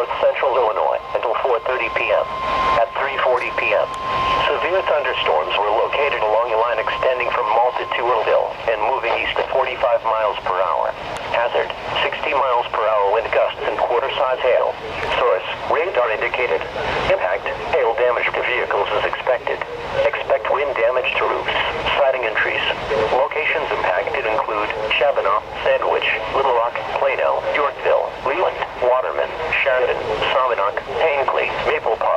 north central Illinois until 4:30 p.m. At 3:40 p.m., severe thunderstorms were located along a line extending from Malta to Earlville and moving east at 45 miles per hour. Hazard, 60 miles per hour wind gusts and quarter-size hail. Source, radar indicated. Impact, hail damage to vehicles is expected. Expect wind damage to roofs, siding and trees. Locations impacted include Chabonneau, Sandwich, Little Rock, Plano, Yorkville, Leland, Waterman, Sheridan, Saumonac, Hinckley, Maple Park,